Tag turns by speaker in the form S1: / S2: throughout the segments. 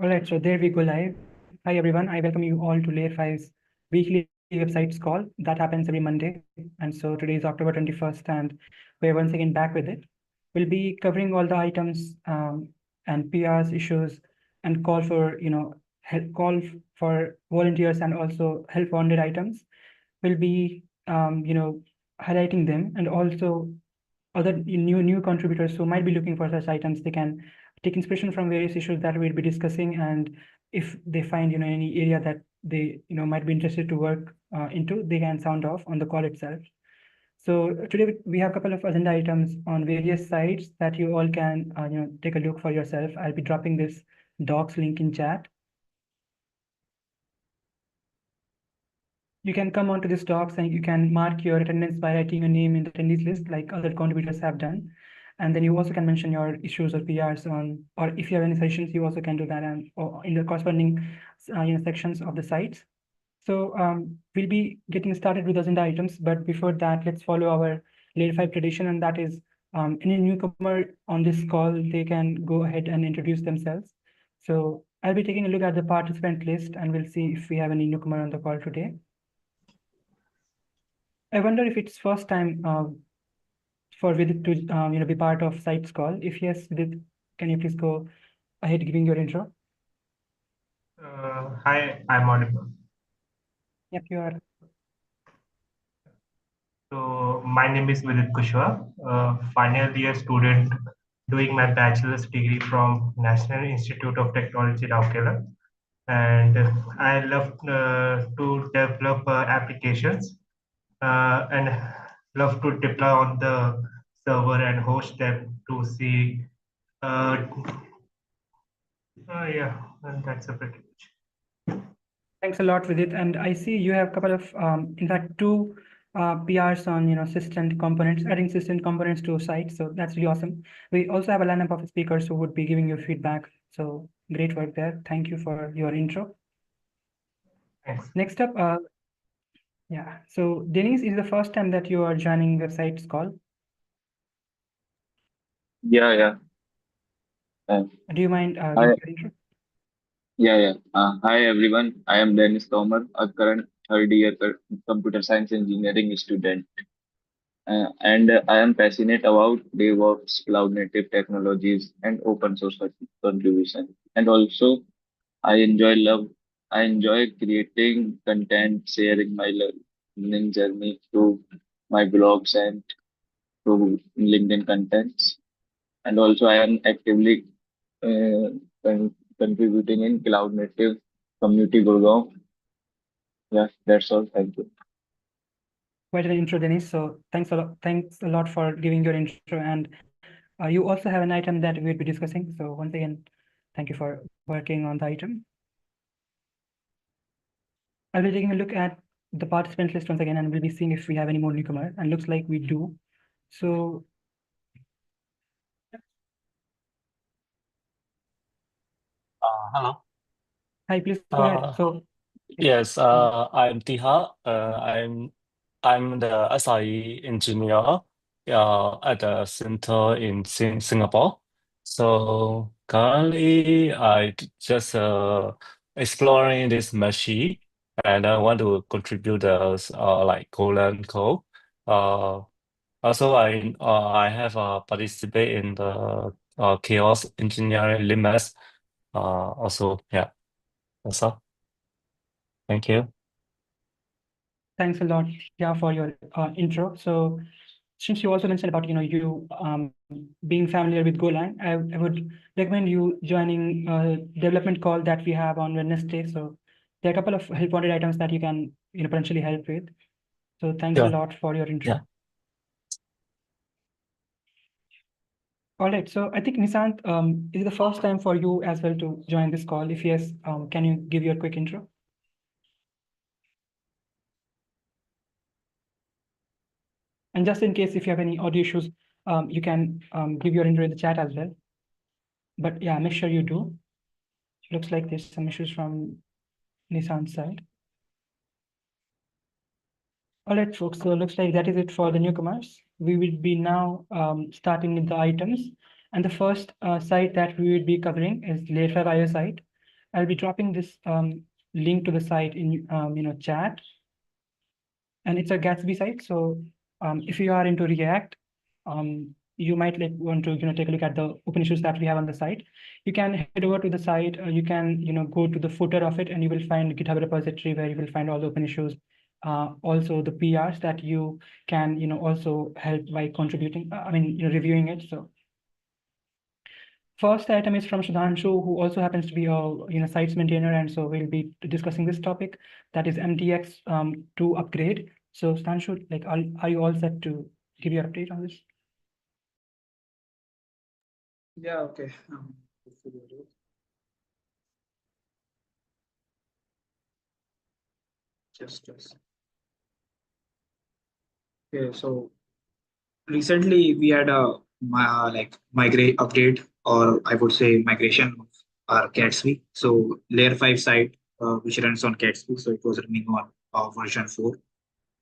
S1: All right, so there we go live. Hi everyone, I welcome you all to Layer 5's weekly websites call that happens every Monday. And so today is October 21st and we're once again back with it. We'll be covering all the items and PRs issues and call for, help call for volunteers and also help wanted items. We'll be, highlighting them and also other new contributors who might be looking for such items. They can take inspiration from various issues that we'll be discussing, and if they find any area that they might be interested to work into, they can sound off on the call itself. So today we have a couple of agenda items on various sites that you all can take a look for yourself. I'll be dropping this docs link in chat. You can come onto this docs and you can mark your attendance by writing your name in the attendees list like other contributors have done. And then you also can mention your issues or PRs on, or if you have any suggestions, you also can do that and or in the corresponding sections of the sites. So we'll be getting started with agenda items, but before that, let's follow our Layer 5 tradition, and that is any newcomer on this call, they can go ahead and introduce themselves. So I'll be taking a look at the participant list and we'll see if we have any newcomer on the call today. I wonder if it's first time for Vidit to be part of Sites call. If yes, Vidit, can you please go ahead giving your intro?
S2: Hi, I'm audible.
S1: Yep, you are.
S2: So my name is Vidit Kushwaha, final year student doing my bachelor's degree from National Institute of Technology, Rourkela. And I love to develop applications and love to deploy on the server and host them to see. Yeah, and that's a pretty much.
S1: Thanks a lot, Vidit. And I see you have a couple of, in fact, two PRs on system components, adding system components to sites. So that's really awesome. We also have a lineup of speakers who would be giving you feedback. So great work there. Thank you for your intro.
S2: Thanks.
S1: Next up, yeah. So Denise, is the first time that you are joining the sites call?
S3: Yeah.
S1: Do you mind
S3: Hi,
S1: giving your intro?
S3: yeah. Hi everyone. I am Dennis Tomar, a current third year computer science engineering student, and I am passionate about DevOps, cloud native technologies, and open source contribution. And also, I enjoy love. I enjoy creating content, sharing my learning journey through my blogs and through LinkedIn contents. And also, I am actively uh, contributing in cloud native community Gurgaon. Yeah, that's all. Thank you.
S1: Quite an intro, Denise. So thanks a lot. Thanks a lot for giving your intro. And you also have an item that we'll be discussing. So once again, thank you for working on the item. I'll be taking a look at the participant list once again, and we'll be seeing if we have any more newcomers. And looks like we do. So
S4: Hello.
S1: hi, please go ahead. So
S4: Yes, I'm Tiha. I'm the SRE engineer at the center in Singapore. So currently, just exploring this machine, and I want to contribute like Golang code. Also, I have participate in the chaos engineering limits. Also, yeah, that's all. Thank you.
S1: thanks a lot, yeah, for your intro. So since you also mentioned about you being familiar with Golang, I would recommend you joining a development call that we have on Wednesday. So there are a couple of help wanted items that you can potentially help with. So thanks a
S4: Yeah.
S1: lot for your intro.
S4: Yeah.
S1: All right, so I think Nishant, is it the first time for you as well to join this call? If yes, can you give your quick intro? And just in case if you have any audio issues, you can give your intro in the chat as well. But yeah, make sure you do. Looks like there's some issues from Nishant's side. All right, folks, so looks like that is it for the newcomers. We will be now starting with the items. And the first site that we will be covering is Layer 5 IO site. I'll be dropping this link to the site in chat. And it's a Gatsby site. So if you are into React, you might want to take a look at the open issues that we have on the site. You can head over to the site. You can go to the footer of it, and you will find GitHub repository where you will find all the open issues. Also the PRs that you can also help by contributing. Reviewing it. So first item is from Sudhanshu, who also happens to be a sites maintainer, and so we'll be discussing this topic, that is MTX 2 upgrade. So Sudhanshu, are you all set to give your update on this?
S5: Yeah, okay. Just okay. So recently we had a migrate update, or I would say migration of our Gatsby. So layer 5 site, which runs on Gatsby. So it was running on version 4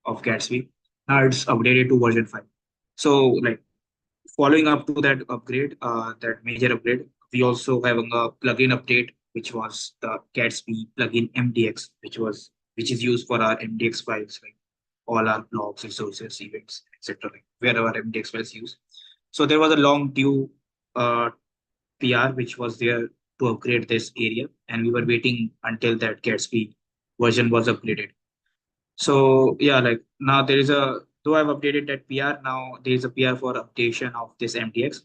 S5: of Gatsby. Now it's updated to version 5. So following up to that upgrade, that major upgrade, we also have a plugin update, which was the Gatsby plugin MDX, which is used for our MDX files, like all our blogs, resources, events, etc. Wherever MDX files used. So there was a long due PR which was there to upgrade this area, and we were waiting until that Gatsby version was upgraded. So yeah, now there is though I've updated that PR, now there is a PR for updation of this MDX.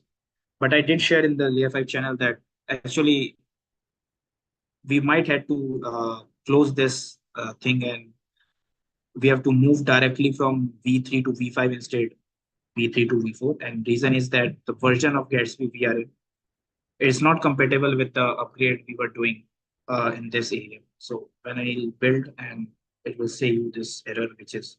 S5: But I did share in the Layer 5 channel that actually we might have to close this thing, and we have to move directly from V3 to V5 instead, V3 to V4. And reason is that the version of Gatsby we are in is not compatible with the upgrade we were doing in this area. So when I build, and it will say you this error, which is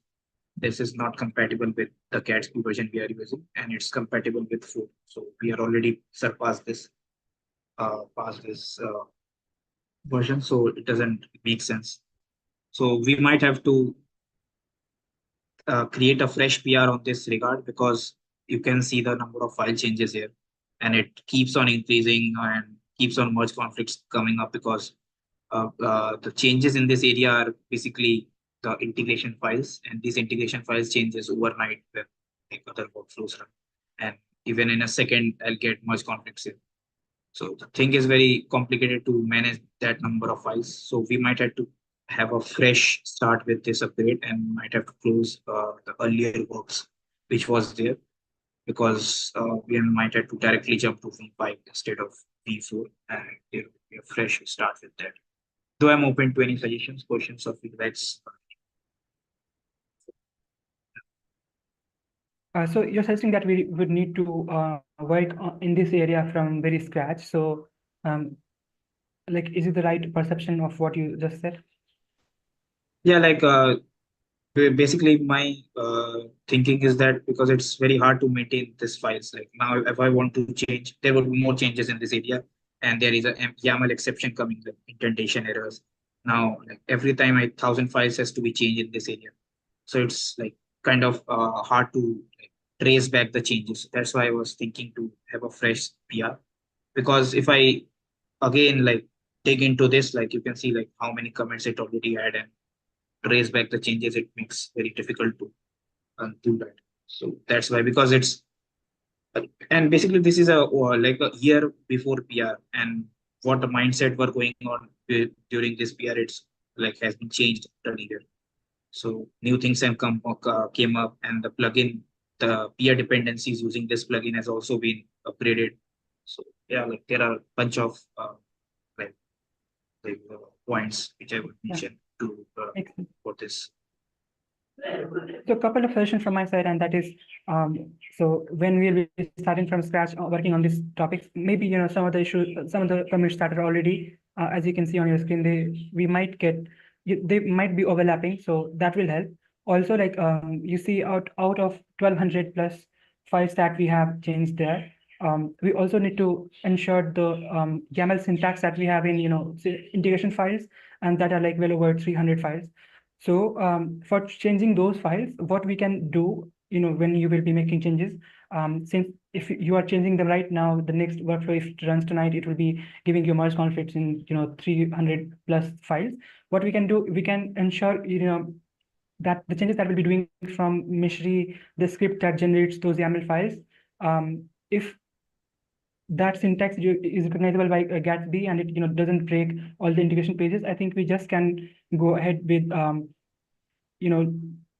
S5: this is not compatible with the Gatsby version we are using, and it's compatible with 4. So we are already surpassed this version, so it doesn't make sense. So we might have to create a fresh PR on this regard, because you can see the number of file changes here, and it keeps on increasing and keeps on merge conflicts coming up, because the changes in this area are basically the integration files, and these integration files changes overnight when other workflows run, and even in a second I'll get merge conflicts here. So the thing is very complicated to manage that number of files. So we might have to have a fresh start with this upgrade, and might have to close the earlier works which was there, because we might have to directly jump to V5 instead of V4, and there will be a fresh start with that. Though I'm open to any suggestions, questions, or feedbacks.
S1: So you're suggesting that we would need to work in this area from very scratch. So is it the right perception of what you just said?
S5: Yeah, basically my thinking is that because it's very hard to maintain these files, now if I want to change, there will be more changes in this area, and there is a YAML exception coming with indentation errors. Now every time 1,000 files has to be changed in this area, so it's kind of hard to trace back the changes. That's why I was thinking to have a fresh PR, because if I again dig into this, you can see how many comments it already had, and trace back the changes, it makes very difficult to do that. So that's why, because it's and basically this is a year before PR, and what the mindset were going on during this PR, it's has been changed earlier. So new things have came up, and the plugin, the PR dependencies using this plugin has also been upgraded. So yeah, there are a bunch of like, points which I would mention to for this.
S1: So a couple of suggestions from my side, and that is, so when we'll be starting from scratch working on these topics, maybe some of the issues, some of the commits started already. As you can see on your screen, they might be overlapping, so that will help. Also, like you see, out of 1200 plus files that we have changed there, we also need to ensure the YAML syntax that we have in integration files, and that are like well over 300 files. So for changing those files, what we can do, when you will be making changes, since if you are changing them right now, the next workflow, if it runs tonight, it will be giving you merge conflicts in 300 plus files. What we can do, we can ensure that the changes that we'll be doing from Mishri, the script that generates those YAML files, if that syntax is recognizable by Gatsby and it doesn't break all the integration pages, I think we just can go ahead with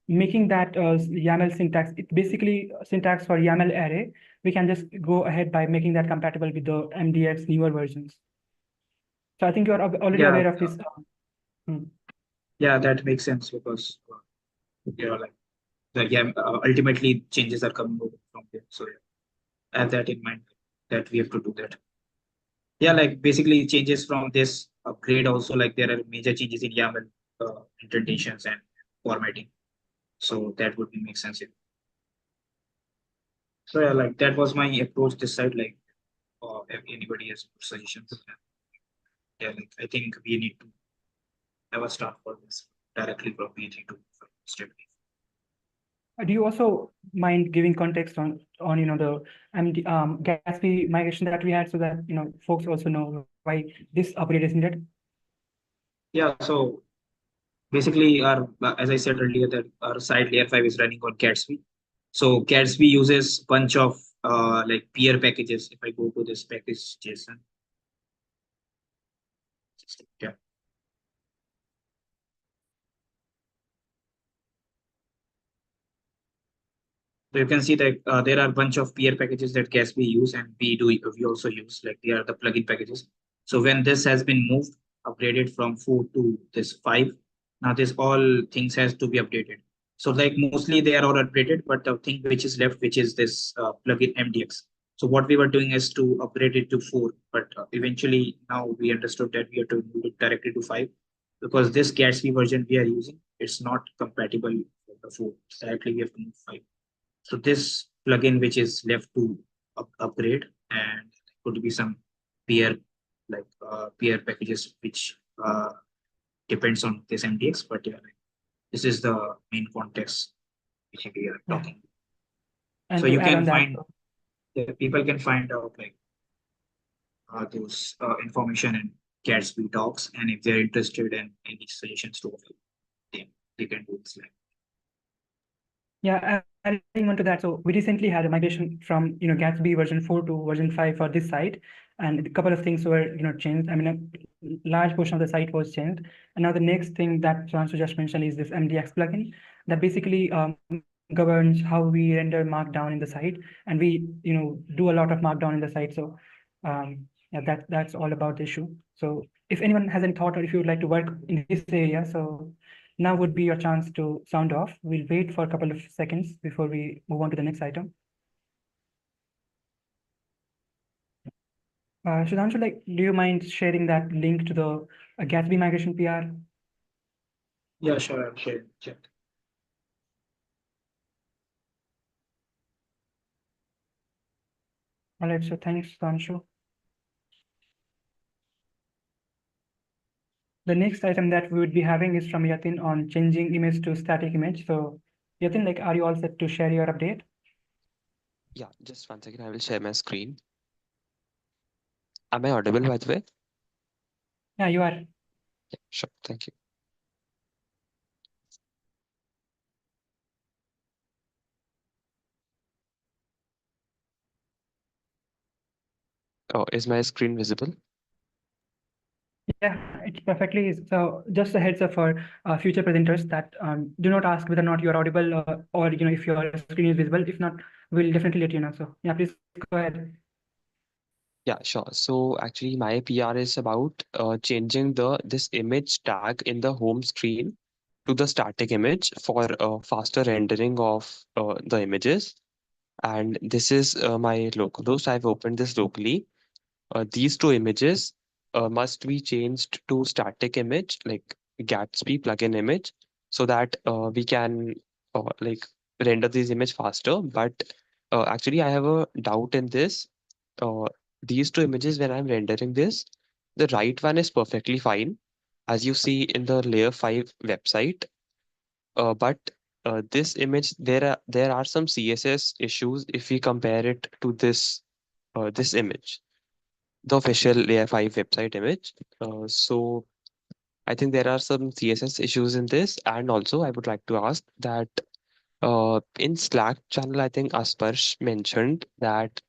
S1: making that YAML syntax. It's basically syntax for YAML array. We can just go ahead by making that compatible with the MDX newer versions. So I think you're already
S5: Yeah.
S1: aware of this.
S5: Yeah, that makes sense because like ultimately changes are coming over from there. So yeah, have that in mind that we have to do that. Yeah, like basically changes from this upgrade also, like there are major changes in YAML indentations and formatting. So that would make sense. So yeah, like that was my approach this side. Like, if anybody has suggestions, yeah, like I think we need to have a start for this directly from B3 to step B.
S1: Do you also mind giving context on the Gatsby migration that we had, so that folks also know why this upgrade is needed?
S5: Yeah, so basically our, as I said earlier, that our site layer 5 is running on Gatsby. So Gatsby uses bunch of like peer packages. If I go to this package JSON, yeah. So you can see that there are a bunch of peer packages that Gatsby use, and we also use, like they are the plugin packages. So when this has been moved, upgraded from 4 to this 5, now this all things has to be updated. So like mostly they are all updated, but the thing which is left, which is this plugin MDX. So what we were doing is to upgrade it to 4, but eventually now we understood that we have to move it directly to 5, because this Gatsby version we are using, it's not compatible with the 4. Directly we have to move 5. So this plugin which is left to upgrade, and could be some peer peer packages which depends on this MDX, but yeah, this is the main context which we are talking.
S1: And
S5: so
S1: to
S5: you
S1: add
S5: can
S1: on that,
S5: find people can find out like those information in Gatsby docs, and if they're interested in any suggestions to them, they can do this.
S1: yeah, adding on to that, so we recently had a migration from Gatsby version 4 to version 5 for this site, and a couple of things were changed. I mean, a large portion of the site was changed, and now the next thing that Sudhanshu just mentioned is this MDX plugin that basically governs how we render markdown in the site, and we do a lot of markdown in the site. So yeah, that's all about the issue. So if anyone has any thought, or if you would like to work in this area, so now would be your chance to sound off. We'll wait for a couple of seconds before we move on to the next item. Sudhanshu, do you mind sharing that link to the Gatsby migration PR?
S5: Yeah, sure, I'll share. Check.
S1: All right, so thanks, Sudhanshu. The next item that we would be having is from Yatin on changing image to static image. So Yatin, are you all set to share your update?
S6: Yeah, just 1 second. I will share my screen. Am I audible, by the way?
S1: Yeah, you are.
S6: Yeah, sure. Thank you. Oh, is my screen visible?
S1: Yeah, it's perfectly. So just a heads up for future presenters that do not ask whether or not you're audible or if your screen is visible. If not, we'll definitely let you know. So yeah, please go ahead.
S6: Yeah, sure. So actually my PR is about changing this image tag in the home screen to the static image for faster rendering of the images. And this is my localhost. I've opened this locally. These two images must be changed to static image, like Gatsby plugin image, so that we can like render this image faster. But actually, I have a doubt in this. Uh, these two images, when I'm rendering this, the right one is perfectly fine, as you see in the layer 5 website. But this image, there are some CSS issues if we compare it to this image, the official layer 5 website image. So I think there are some CSS issues in this. And also I would like to ask that in Slack channel, I think Asparsh mentioned that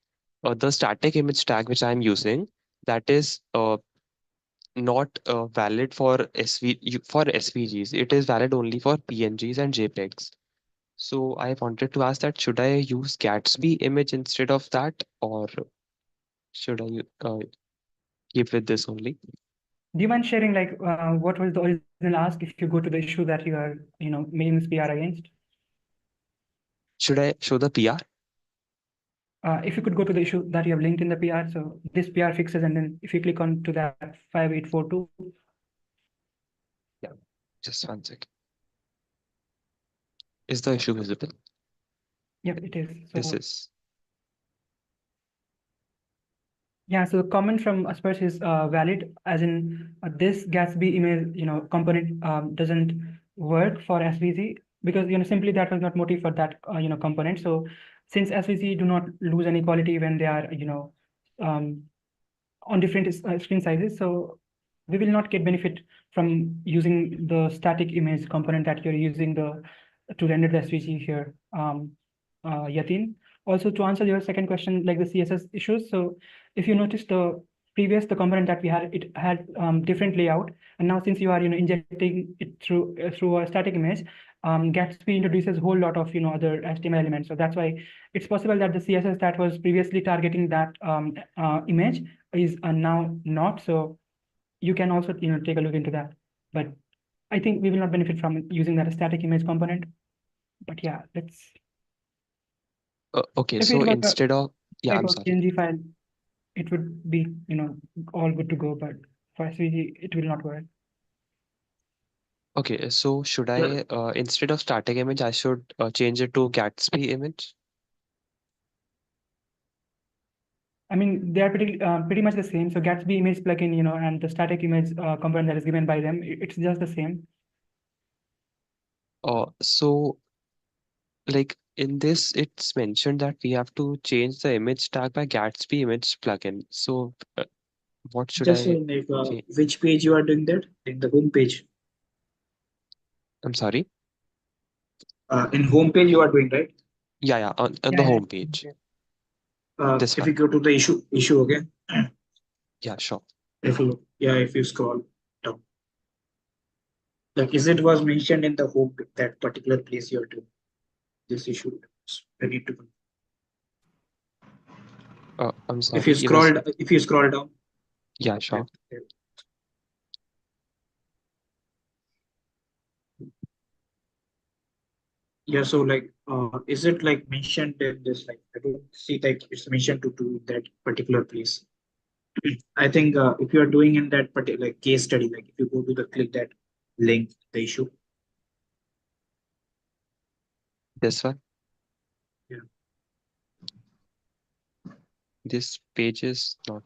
S6: the static image tag which I'm using, that is not valid for for SVGs. It is valid only for PNGs and JPEGs. So I wanted to ask that should I use Gatsby image instead of that, or should I keep with this only?
S1: Do you mind sharing like what was the original ask if you go to the issue that you are, making this PR against?
S6: Should I show the PR?
S1: If you could go to the issue that you have linked in the PR, so this PR fixes, and then if you click on to that 5842.
S6: Yeah, just one second. Is the issue visible?
S1: Yep, it is.
S6: This
S1: So
S6: is.
S1: yeah, so the comment from Asperge is valid, as in this Gatsby image, component doesn't work for SVG because simply that was not motive for that component. So since SVG do not lose any quality when they are um, on different screen sizes, so we will not get benefit from using the static image component that you're using to render the SVG here, Yatin. Also, to answer your second question, like the CSS issues. So if you notice the component that we had, it had different layout, and now since you are injecting it through a static image, Gatsby introduces a whole lot of other HTML elements. So that's why it's possible that the CSS that was previously targeting that image is now not. So you can also take a look into that. But I think we will not benefit from using that static image component. But yeah, let's.
S6: Okay,
S1: If
S6: so
S1: it was a
S6: instead of, yeah,
S1: type
S6: I'm
S1: of
S6: sorry.
S1: PNG file, it would be all good to go. But for SVG, it will not work.
S6: Okay, so should I, instead of static image, I should change it to Gatsby image?
S1: I mean, they are pretty much the same. So Gatsby image plugin, and the static image component that is given by them, it's just the same.
S6: So like in this, it's mentioned that we have to change the image tag by Gatsby image plugin. So what should
S5: Just
S6: I
S5: like
S6: change?
S5: which page you are doing that? Like the home page.
S6: I'm sorry.
S5: In home page you are doing, right?
S6: Yeah, on the
S1: Yeah,
S6: home page. This
S5: If you
S6: one.
S5: go to the issue again,
S6: Yeah, sure.
S5: if you scroll down, like is it was mentioned in the home that particular place you are doing this issue. I need to.
S6: I'm sorry.
S5: If you scroll down,
S6: Yeah, sure.
S5: yeah, so like is it like mentioned in this, like I don't see like it's mentioned to do that particular place. I think if you are doing in that particular case study, like if you go to the click that link, the issue.
S6: This one.
S5: Yeah.
S6: This page is not.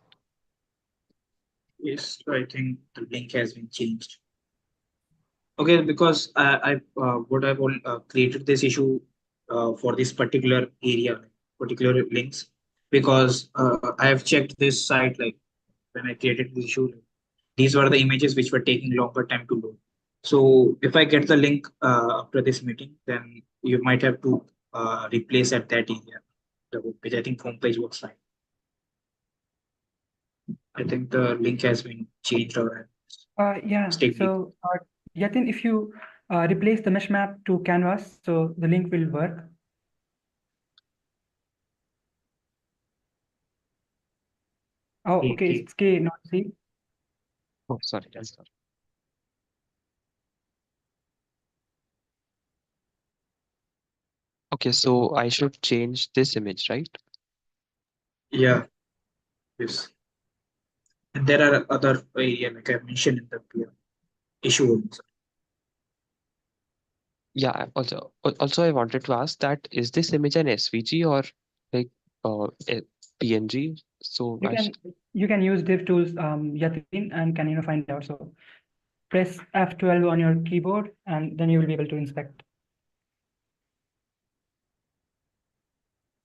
S5: Yes, I think the link has been changed. Okay, because what I've created this issue for this particular area, particular links, because I have checked this site like when I created this issue, these were the images which were taking longer time to load. So if I get the link after this meeting, then you might have to replace at that area the homepage. I think homepage works fine. I think the link has been changed or
S1: Yeah. So Yatin, if you replace the mesh map to canvas, so the link will work. Oh, okay. It's K, not C.
S6: Oh, sorry. I'm sorry. Okay, so I should change this image, right?
S5: Yeah, yes. And there are other area like I mentioned in the issue also.
S6: Yeah, also I wanted to ask that is this image an SVG or like a PNG? So
S1: You can you can use div tools, Yatin, and can find out. So press F12 on your keyboard, and then you will be able to inspect.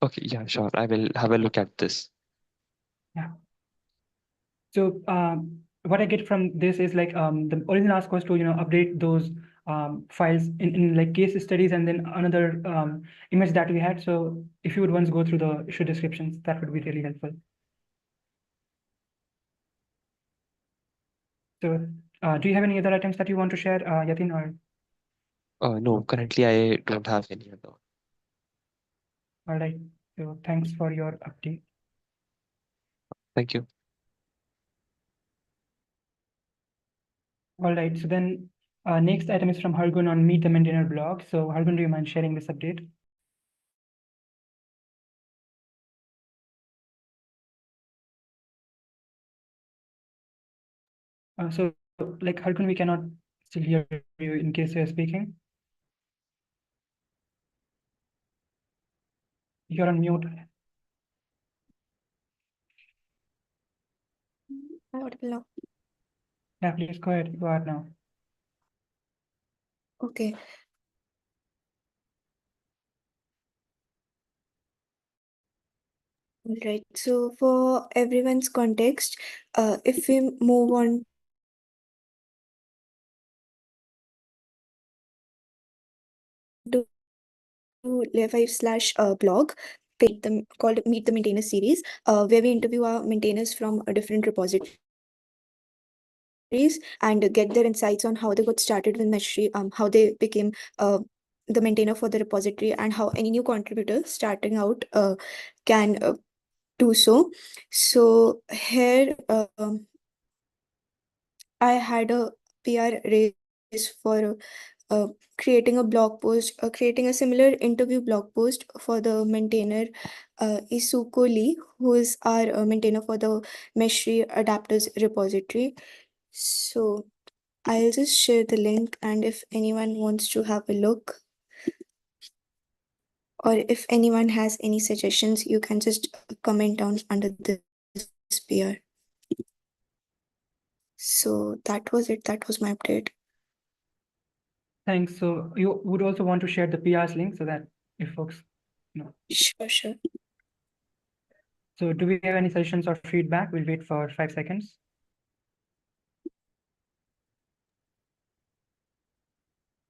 S6: okay, yeah, sure. I will have a look at this.
S1: Yeah. So what I get from this is like the original ask was to update those files in like case studies and then another image that we had. So if you would once go through the issue descriptions, that would be really helpful. So do you have any other items that you want to share, Yatin, or?
S6: No, currently I don't have any other.
S1: All right. So thanks for your update.
S6: Thank you.
S1: All right. So then next item is from Hargun on Meet the Maintainer blog. So Hargun, do you mind sharing this update? So like Hargun, we cannot still hear you in case you're speaking. You're on mute.
S7: Audible now.
S1: Yeah, please go ahead. You are now.
S7: Okay. All right. So for everyone's context, if we move on to layer 5 slash blog called Meet the Maintainer series, where we interview our maintainers from different repositories and get their insights on how they got started with Meshery, how they became the maintainer for the repository, and how any new contributor starting out can do so. So here I had a PR race for creating a blog post, creating a similar interview blog post for the maintainer Isuko Lee, who is our maintainer for the Meshery adapters repository. So I'll just share the link, and if anyone wants to have a look, or if anyone has any suggestions, you can just comment down under this PR. So that was it. That was my update.
S1: Thanks. So you would also want to share the PR's link so that if folks know.
S7: Sure.
S1: So do we have any suggestions or feedback? We'll wait for 5 seconds.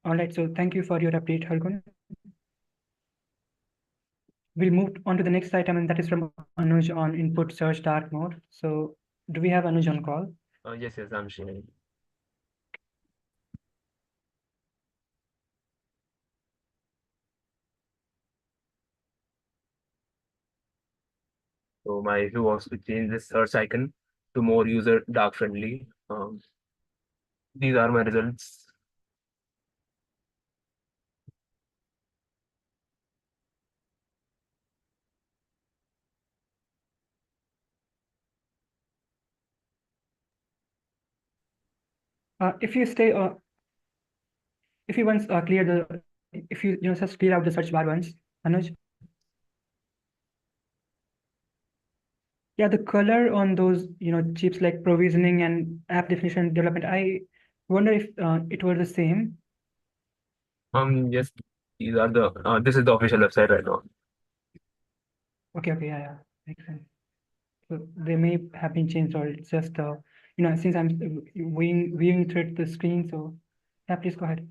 S1: All right. So thank you for your update, Hargun. We'll move on to the next item, and that is from Anuj on input search dark mode. So do we have Anuj on call?
S8: Yes, I'm sharing. So my view was to change this search icon to more user dark friendly. These are my results.
S1: If you stay, if you once clear the, if you just clear out the search bar once, Anuj. Yeah, the color on those chips like provisioning and app definition development. I wonder if it were the same.
S8: Yes, these are the this is the official website right now.
S1: Okay, yeah, makes sense. So they may have been changed, or it's just since I'm viewing through the screen. So yeah, please go ahead.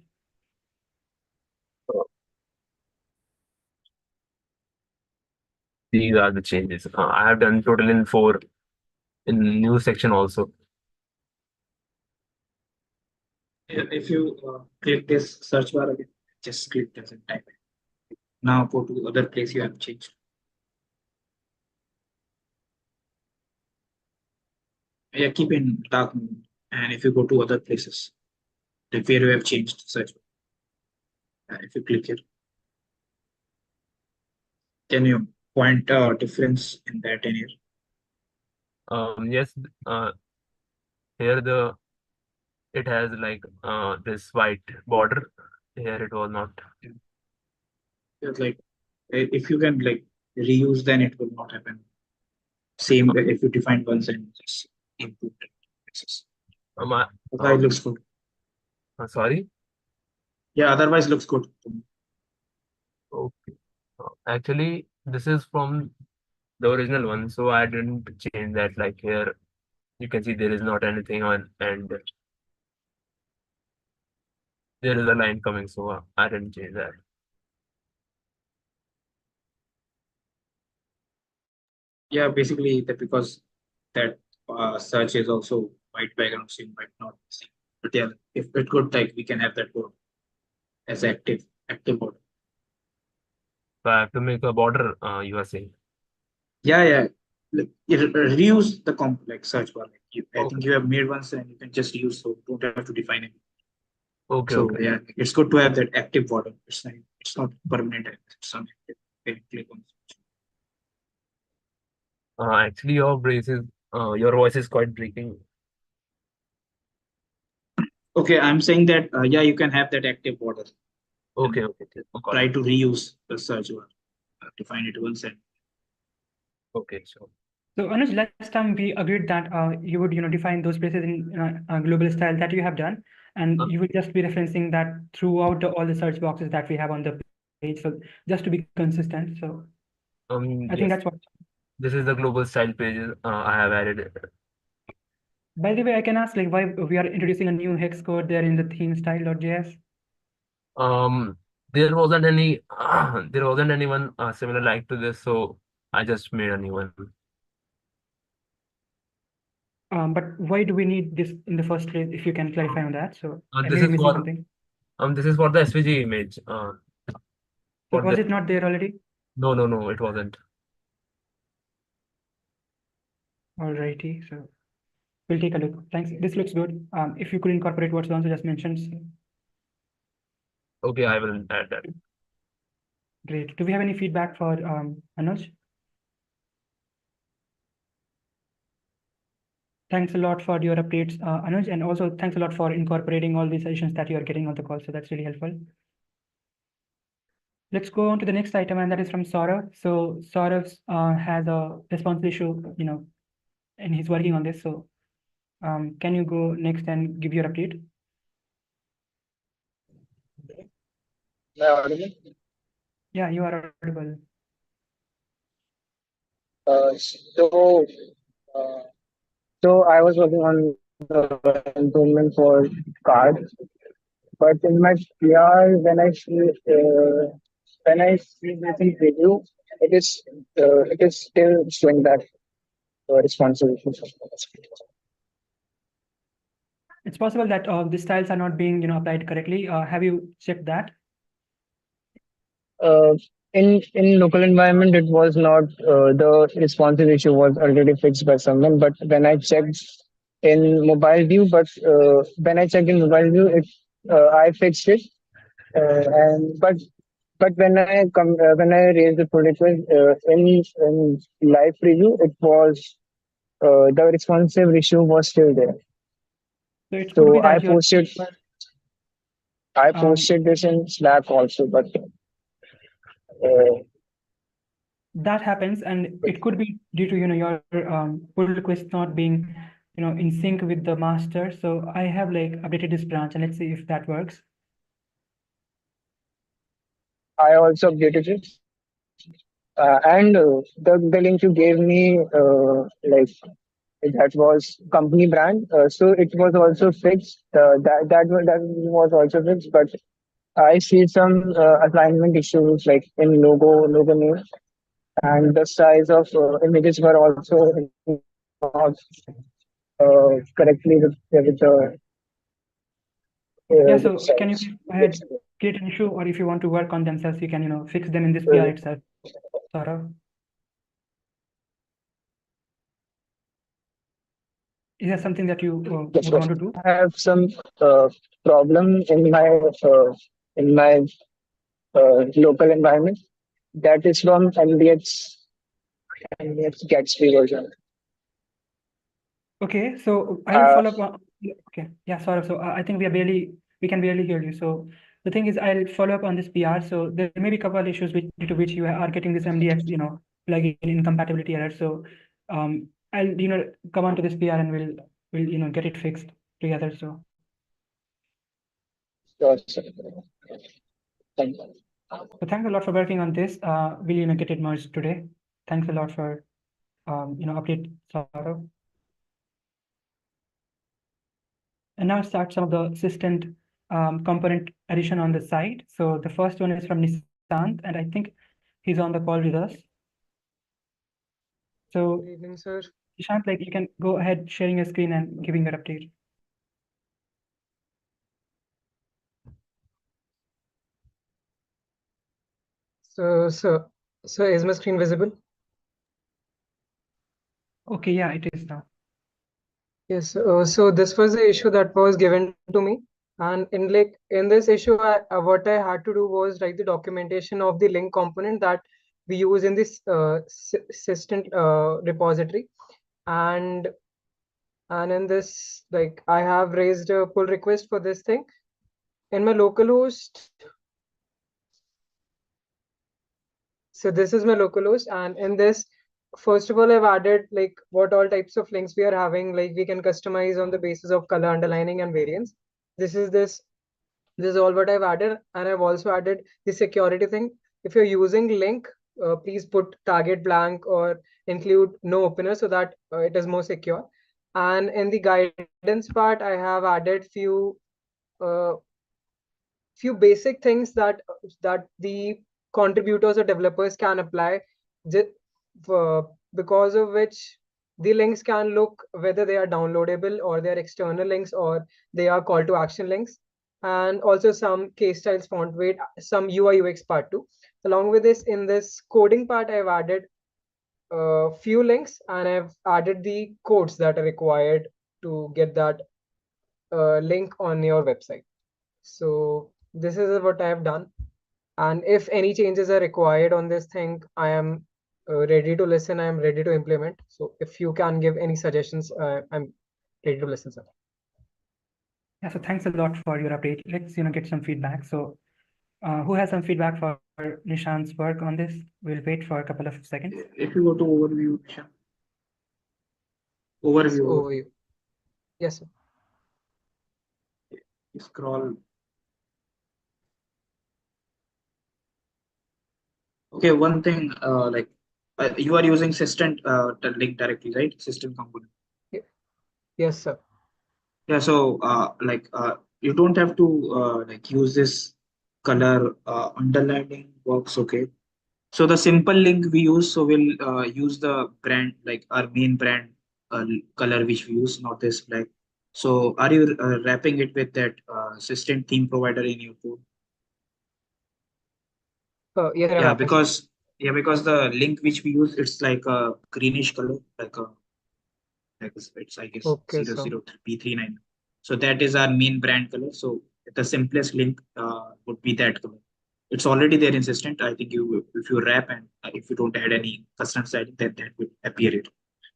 S8: These are the changes. I have done total in 4 in news section also.
S5: If you click this search bar again, just click this and type it. Now go to other place you have changed. Yeah, keep in dark mode. And if you go to other places, the where you have changed search bar. If you click here. Can you point difference in that in here?
S8: Yes, here it has like this white border. Here it was not.
S5: It's like if you can like reuse, then it will not happen. Same if you define once and just input it.
S8: I-
S5: Otherwise looks good.
S8: Sorry.
S5: Yeah, otherwise looks good.
S8: Okay. Actually, this is from the original one, so I didn't change that. Like here, you can see there is not anything on, and there is a line coming, so I didn't change that.
S5: Yeah, basically that because that search is also white background, so you might not see. But yeah, if it could like we can have that code as active code.
S8: So I have to make a border, you are saying.
S5: Yeah, yeah. Like, reuse the complex search bar. Like I
S8: Okay.
S5: think you have made once and you can just use, so don't have to define it.
S8: Okay,
S5: So
S8: okay.
S5: yeah, it's good to have that active border. It's not permanent. It's something you can click on.
S8: Actually, your voice is quite breaking.
S5: Okay, I'm saying that yeah, you can have that active border.
S8: Okay, okay. Got
S5: Try
S8: it.
S5: to reuse the search bar. Define it once and
S8: Okay, sure.
S1: So Anuj, last time we agreed that you would define those places in a global style that you have done, and
S8: Uh,
S1: you will just be referencing that throughout all the search boxes that we have on the page. So just to be consistent. So I think
S8: Yes,
S1: that's what.
S8: this is the global style pages. I have added it.
S1: By the way, I can ask like why we are introducing a new hex code there in the theme style.js.
S8: There wasn't any, there wasn't anyone similar like to this, so I just made a new one.
S1: But why do we need this in the first place? If you can clarify on that. So I
S8: This
S1: may be
S8: is
S1: missing
S8: for
S1: something.
S8: this is for the SVG image.
S1: So
S8: For
S1: was
S8: the
S1: it not there already?
S8: no, it wasn't.
S1: Alrighty. So we'll take a look. Thanks. This looks good. If you could incorporate what Sonso just mentioned. So
S8: Okay, I will add that.
S1: great. Do we have any feedback for Anuj? Thanks a lot for your updates, Anuj, and also thanks a lot for incorporating all these suggestions that you are getting on the call. So that's really helpful. Let's go on to the next item, and that is from Saurav. So Saurav has a responsible issue, and he's working on this. So can you go next and give your update?
S9: Am I audible?
S1: Yeah, you are audible.
S9: So, uh, so I was working on the improvement for cards, but in my PR, when I see this in preview, it is still showing that responsibility.
S1: It's possible that the styles are not being, applied correctly. Have you checked that?
S9: Uh, in local environment, it was not the responsive issue was already fixed by someone. But when I checked in mobile view, I fixed it. And but when I raised the pull request in live preview, it was the responsive issue was still there.
S1: So it could
S9: So
S1: be that your
S9: I posted this in Slack also, but
S1: that happens, and it could be due to your pull request not being in sync with the master. So I have like updated this branch, and let's see if that works.
S9: I also updated it. And the link you gave me, that was company brand. So it was also fixed. That was also fixed. But I see some alignment issues like in logo name, and the size of images were also not correctly with the
S1: Yeah,
S9: the
S1: so can you
S9: size.
S1: please go ahead, create an issue, or if you want to work on themselves, you can fix them in this PR itself, Saurav. Is that something that you
S9: Yes,
S1: would want to do?
S9: I have some problem in my local environment. That is from MDX Gatsby version.
S1: Okay, so I'll follow up on, okay, yeah, sorry. So I think we can barely hear you. So the thing is, I'll follow up on this PR. So there may be a couple of issues due to which you are getting this MDX, plugin incompatibility error. So I'll, come on to this PR and we'll get it fixed together. So
S9: Sure, sir. Thank you.
S1: so thanks a lot for working on this. We'll, get it merged today. Thanks a lot for, update, Saurav. And now start some of the assistant component addition on the site. So the first one is from Nishant, and I think he's on the call with us. So
S10: Good evening, sir.
S1: Nishant, you can go ahead sharing your screen and giving your update.
S10: So is my screen visible?
S1: Okay, yeah, it is now.
S10: Yes. So this was the issue that was given to me, and in this issue, what I had to do was write the documentation of the link component that we use in this assistant repository, and in this, I have raised a pull request for this thing in my localhost. So this is my localhost, and in this, first of all, I've added what all types of links we are having. We can customize on the basis of color, underlining, and variance. This is all what I've added, and I've also added the security thing. If you're using link, please put target blank or include no opener so that it is more secure. And in the guidance part, I have added few basic things that the contributors or developers can apply, because of which the links can look whether they are downloadable or they are external links or they are call to action links, and also some case styles, font weight, some UI UX part too. Along with this, in this coding part, I've added a few links, and I've added the codes that are required to get that link on your website. So this is what I have done, and if any changes are required on this thing, I am ready to listen. I am ready to implement. So if you can give any suggestions, I'm ready to listen, sir.
S1: Yeah, so thanks a lot for your update. Let's get some feedback. So who has some feedback for Nishant's work on this? We'll wait for a couple of seconds.
S5: If you go to overview, Nishant. Overview.
S10: Yes, sir.
S5: Scroll. Okay, one thing, you are using system link directly, right? System component.
S10: Yes, sir.
S5: Yeah, so you don't have to use this color underlining box. Okay, so the simple link we use, so we'll use the brand, our main brand color which we use, not this black. So are you wrapping it with that system theme provider in your code?
S10: Yeah,
S5: because the link which we use, it's like a greenish color, it's I guess
S10: Okay,
S5: 003B39. So that is our main brand color. So the simplest link would be that color. It's already there in system. I think if you wrap and if you don't add any custom styling, then that will appear it.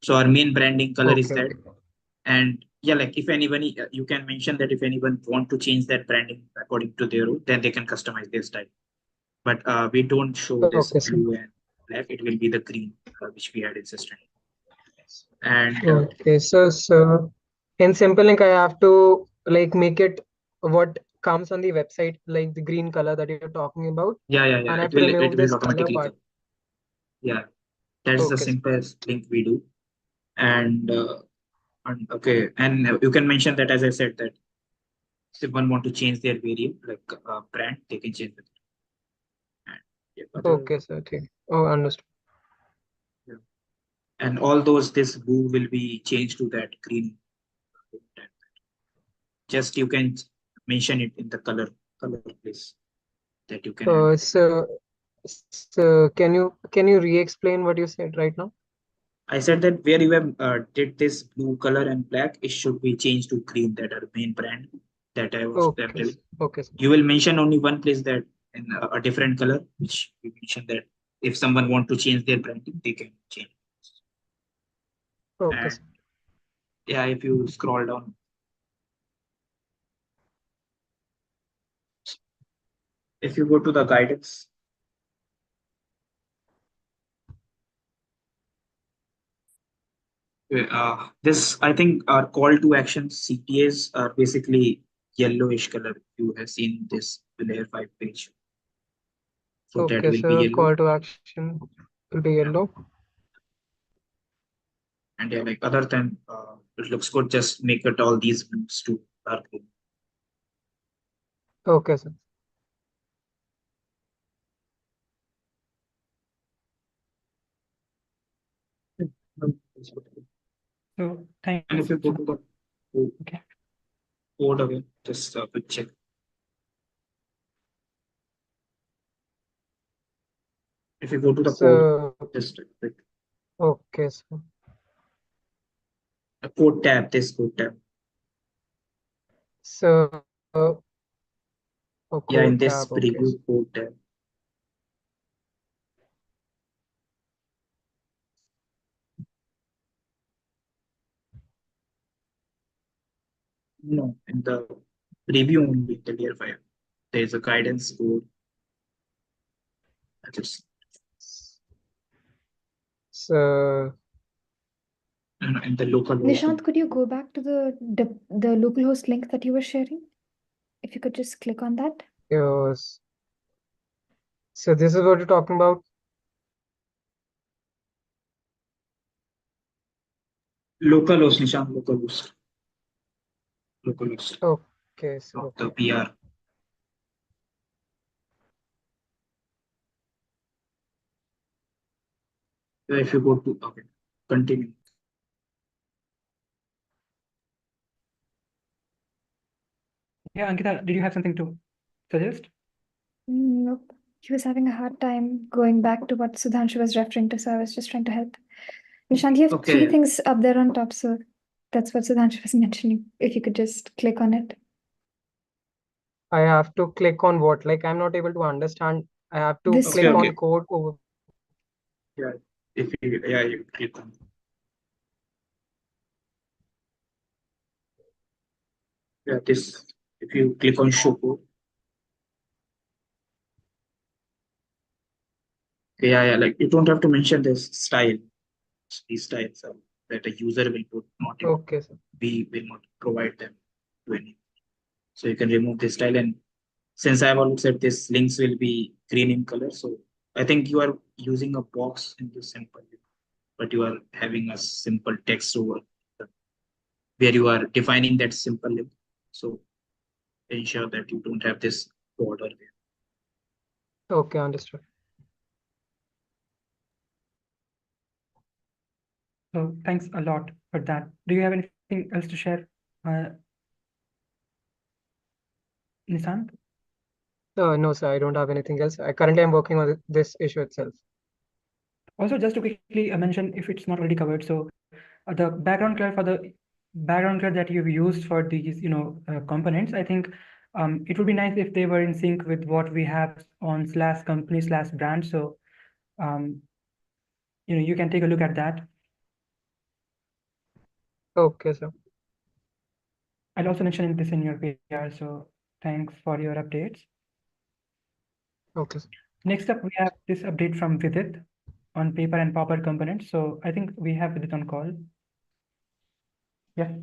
S5: So our main branding color is that. And yeah, if anybody, you can mention that if anyone want to change that branding according to their own, then they can customize their style. But we don't show this blue and black. It will be the green which we had in system. And
S10: okay, so in simple link, I have to make it what comes on the website, like the green color that you're talking about.
S5: Yeah.
S10: And I have to remove this color part.
S5: Yeah, that's the simplest link we do. And okay, and you can mention that, as I said, that if someone want to change their variant, brand, they can change it.
S10: Okay, sir. Okay. Oh, understood.
S5: Yeah. And all this blue will be changed to that green. Just you can mention it in the color place that you can.
S10: So can you re-explain what you said right now?
S5: I said that where you have did this blue color and black, it should be changed to green, that are main brand that I was
S10: okay.
S5: You will mention only one place that in a different color, which you mentioned that if someone want to change their branding, they can change.
S10: Okay,
S5: And
S10: sir.
S5: yeah, if you scroll down, if you go to the guidance, this I think our call to action CTAs are basically yellowish color. You have seen this layer 5 page. So that
S10: Okay,
S5: will be
S10: so
S5: yellow.
S10: call to action will be yellow.
S5: And yeah, like other than it looks good, just make it all these blues to dark blue.
S10: Okay, sir.
S1: So thanks.
S5: And if you go to the
S1: Okay.
S5: code again, just quick check. If you go to the code,
S10: So
S5: just click
S10: okay, sir.
S5: the code tab, this code tab.
S10: So
S5: Yeah, in
S10: code
S5: this
S10: tab, okay.
S5: preview code tab. No, in the preview only, the layer 5. There is a guidance code. That is
S10: So
S5: in the local
S7: Nishant, could you go back to the localhost link that you were sharing? If you could just click on that.
S10: yes. So this is what you're talking about.
S5: localhost, Nishant, localhost. Localhost.
S10: Okay, so
S5: Not the PR. If you go to okay, continue.
S1: Yeah, Ankita, did you have something to suggest?
S7: Nope. He was having a hard time going back to what Sudhanshu was referring to, so I was just trying to help. Nishant, you have three
S5: Okay.
S7: things up there on top, so that's what Sudhanshu was mentioning. If you could just click on it.
S10: I have to click on what? Like I'm not able to understand. I have to
S7: This
S10: click
S7: one.
S10: on code over.
S5: Yeah, if you yeah, you click on. Yeah, this if you click on show code. Yeah, like you don't have to mention this style. These styles that a user will put, not
S10: Okay, sir.
S5: we will not provide them to any. So you can remove this style, and since I've already said this links will be green in color, so I think you are using a box in this simple, but you are having a simple text over where you are defining that simple link. So ensure that you don't have this border there.
S10: Okay, understood.
S1: So thanks a lot for that. Do you have anything else to share, Nishant?
S10: No, sir, I don't have anything else. Currently I'm working on this issue itself.
S1: Also, just to quickly mention, if it's not already covered, so the background color for the background color that you've used for these, components, I think it would be nice if they were in sync with what we have on /company/brand. So, you can take a look at that.
S10: Okay, sir.
S1: I'll also mention this in your PR. So thanks for your updates.
S10: Okay, sir.
S1: Next up, we have this update from Vidit on paper and popper components. So I think we have Vidit on call. Yeah.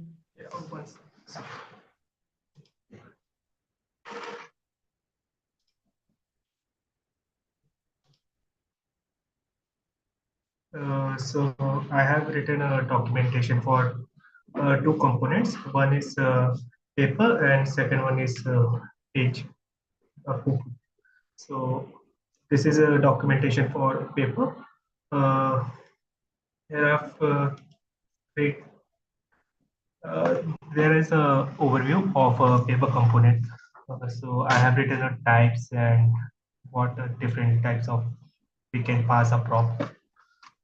S2: So I have written a documentation for two components. One is paper and second one is page. So this is a documentation for paper. Here I have there is a overview of a paper component. So I have written the types and what different types of we can pass a prop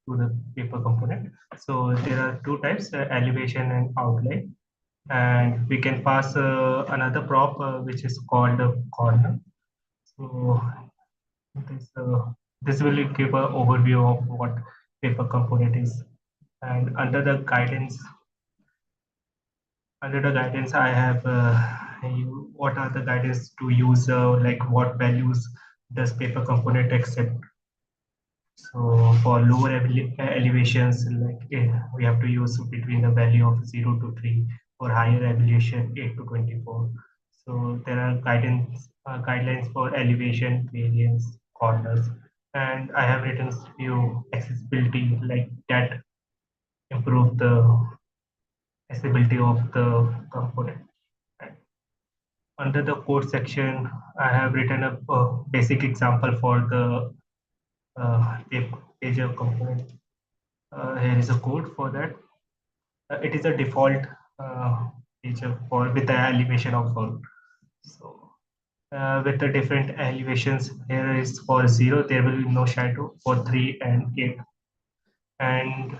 S2: to the paper component. So there are two types, elevation and outline. And we can pass another prop which is called the corner. So this this will give an overview of what paper component is. And under the guidance, I have what are the guidance to use, like what values does paper component accept. So for lower elevations, like we have to use between the value of 0 to 3. For higher elevation, 8 to 24. So there are guidelines for elevation, variance, corners, and I have written few accessibility like that improve the accessibility of the component. Under the code section, I have written a basic example for the pager component. Here is a code for that. It is a default pager for with the elevation of 1. So with the different elevations, here is for 0, there will be no shadow. For 3 and 8, and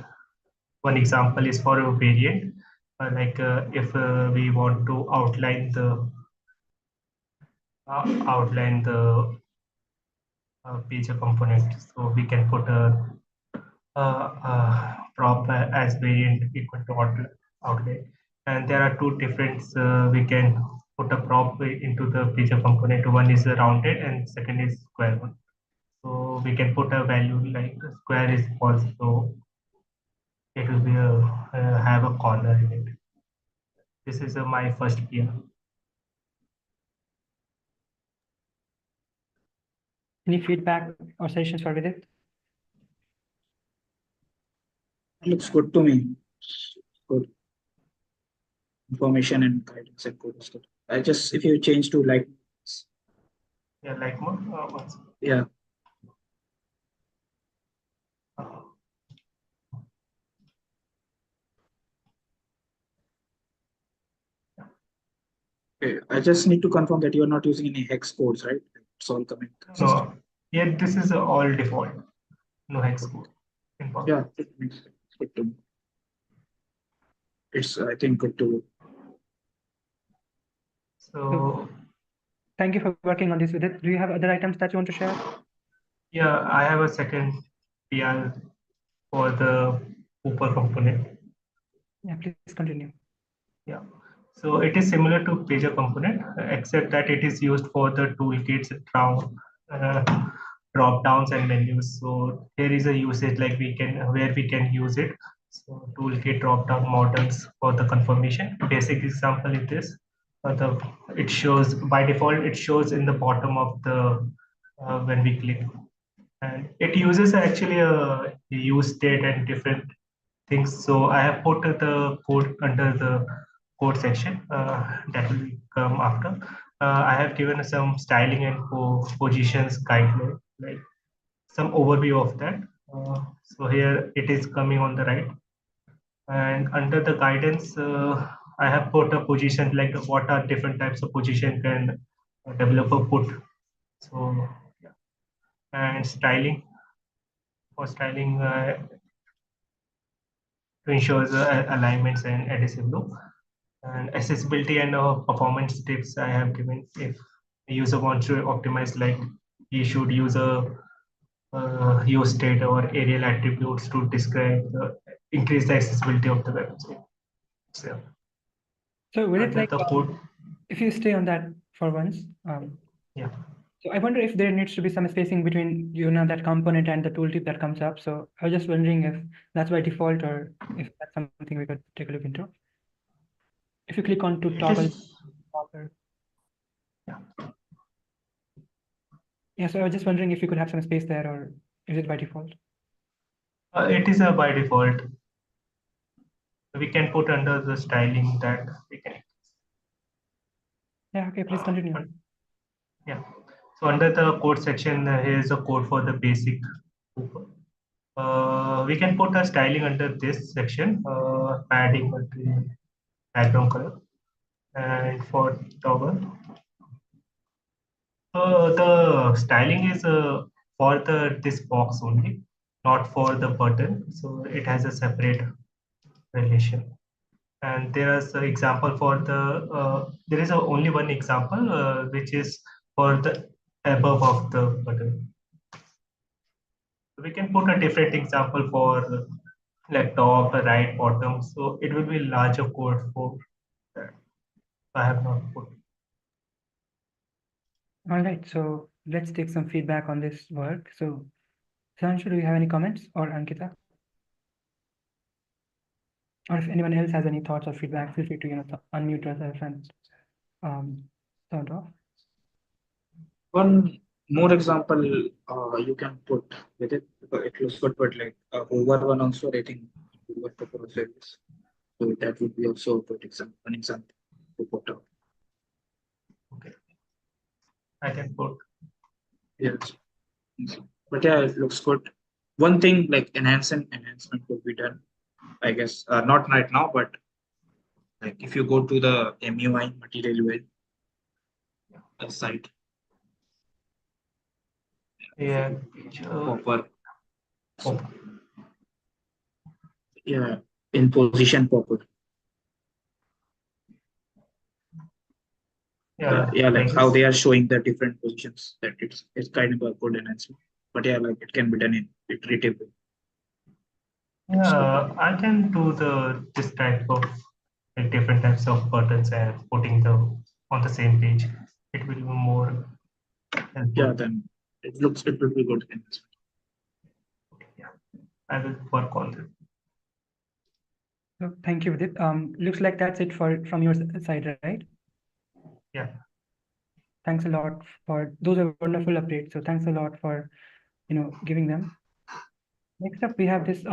S2: one example is for a variant, if we want to outline the pager component, so we can put a prop as variant equal to outline, and there are two different we can put a prop into the pager component. One is rounded and second is square one. So we can put a value like square is false, so it will be have a corner in it. This is my first PR.
S1: Any feedback or suggestions for Vidit?
S5: Looks good to me. Good. Information and guidance and code is good. I just, if you change to like.
S2: Yeah, like more.
S5: Yeah. Okay, I just need to confirm that you are not using any hex codes, right? It's all coming.
S2: No, yeah, this is all default. No hex code.
S5: Yeah, it makes good to me. It's, I think, good to.
S2: So
S1: thank you for working on this, Vidit. Do you have other items that you want to share?
S2: Yeah, I have a second PR for the Cooper component.
S1: Yeah, please continue.
S2: Yeah, so it is similar to pager component, except that it is used for the toolkits, drop downs and menus. So there is a usage like where we can use it. So toolkit drop down models for the confirmation. Basic example is this. It shows by default, it shows in the bottom of the when we click, and it uses actually a use state and different things. So I have put the code under the code section that will come after. I have given some styling and positions guideline, like some overview of that. So here it is coming on the right, and under the guidance, I have put a position like what are different types of position can a developer put. So yeah, and styling. For styling, to ensure the alignments and adhesive look. And accessibility and performance tips I have given. If a user wants to optimize, like he should use use state or aerial attributes to describe increase the accessibility of the website.
S1: So will it like
S2: the code?
S1: If you stay on that for once,
S2: yeah.
S1: So I wonder if there needs to be some spacing between that component and the tooltip that comes up. So I was just wondering if that's by default or if that's something we could take a look into. If you click on to toggle. Yeah, so I was just wondering if you could have some space there, or is it by default?
S2: It is by default. We can put under the styling that we can.
S1: Yeah, okay, please continue.
S2: Yeah. So under the code section, here's a code for the basic. We can put a styling under this section, padding background color, and for toggle. The styling is for this box only, not for the button. So it has a separate relation. And there is an example for the there is only one example which is for the above of the button. We can put a different example for like top, right, bottom. So it will be larger code for that. I have not put.
S1: All right, so let's take some feedback on this work. So, Sanshu, do you have any comments, or Ankita? Or if anyone else has any thoughts or feedback, feel free to unmute yourself and sound off.
S5: One more example you can put with it. It looks good, but like over one also rating over the process. So that would be also a good example, an example to put out.
S2: Okay. I can put.
S5: Yes. But yeah, it looks good. One thing like enhancement could be done, I guess, not right now, but like if you go to the MUI material web site,
S2: Yeah.
S5: popper, yeah, in position popper. Yeah, like how they are showing the different positions, that it's kind of a good enhancement. But yeah, like it can be done in iterative way.
S2: Yeah, I can do this type of like different types of buttons and putting them on the same page. It will be more helpful.
S5: Yeah, then it will be good.
S2: Yeah, I will work on it.
S1: So thank you, Vidit. Looks like that's it from your side, right?
S2: Yeah.
S1: Thanks a lot for those are wonderful updates. So thanks a lot for giving them. Next up, we have this